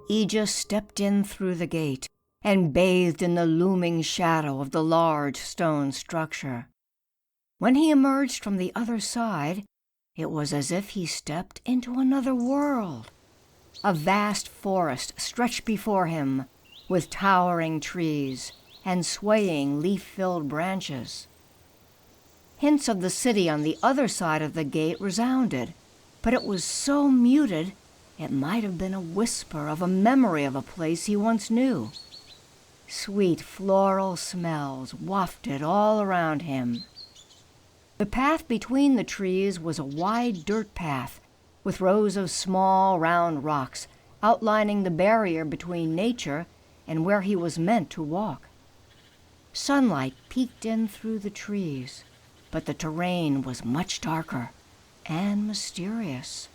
Aegis stepped in through the gate and bathed in the looming shadow of the large stone structure. When he emerged from the other side, it was as if he stepped into another world. A vast forest stretched before him, with towering trees and swaying leaf-filled branches. Hints of the city on the other side of the gate resounded, but it was so muted it might have been a whisper of a memory of a place he once knew. Sweet floral smells wafted all around him. The path between the trees was a wide dirt path with rows of small round rocks outlining the barrier between nature and where he was meant to walk. Sunlight peeked in through the trees, but the terrain was much darker and mysterious.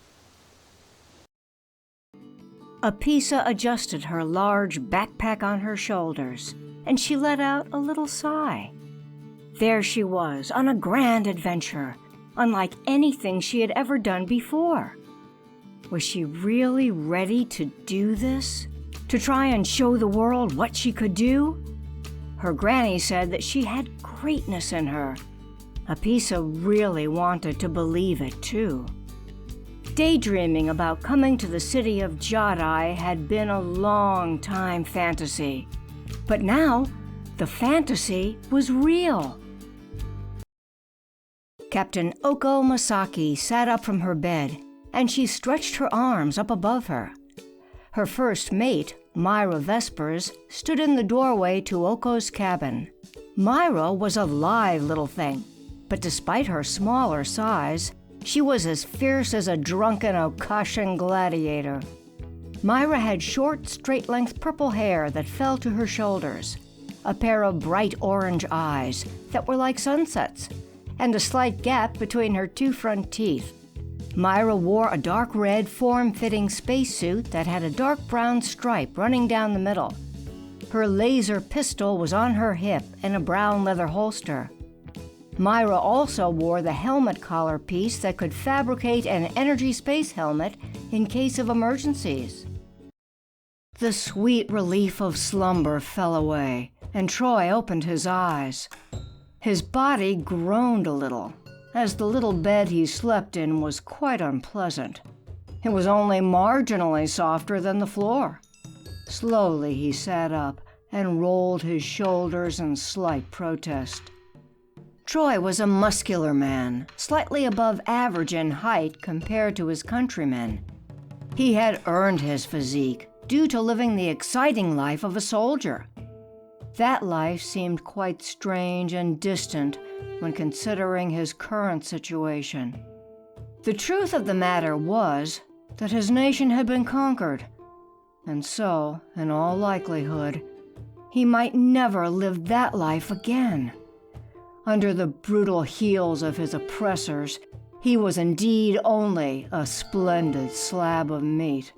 Apisa adjusted her large backpack on her shoulders, and she let out a little sigh. There she was, on a grand adventure, unlike anything she had ever done before. Was she really ready to do this? To try and show the world what she could do? Her granny said that she had greatness in her. Apisa really wanted to believe it, too. Daydreaming about coming to the city of Jadai had been a long-time fantasy. But now, the fantasy was real. Captain Oko Masaki sat up from her bed, and she stretched her arms up above her. Her first mate, Myra Vespers, stood in the doorway to Oko's cabin. Myra was a live little thing, but despite her smaller size, she was as fierce as a drunken Okashan gladiator. Myra had short, straight-length purple hair that fell to her shoulders, a pair of bright orange eyes that were like sunsets, and a slight gap between her two front teeth. Myra wore a dark red, form-fitting spacesuit that had a dark brown stripe running down the middle. Her laser pistol was on her hip in a brown leather holster. Myra also wore the helmet collar piece that could fabricate an energy space helmet in case of emergencies. The sweet relief of slumber fell away, and Troy opened his eyes. His body groaned a little, as the little bed he slept in was quite unpleasant. It was only marginally softer than the floor. Slowly he sat up and rolled his shoulders in slight protest. Troy was a muscular man, slightly above average in height compared to his countrymen. He had earned his physique due to living the exciting life of a soldier. That life seemed quite strange and distant when considering his current situation. The truth of the matter was that his nation had been conquered, and so, in all likelihood, he might never live that life again. Under the brutal heels of his oppressors, he was indeed only a splendid slab of meat.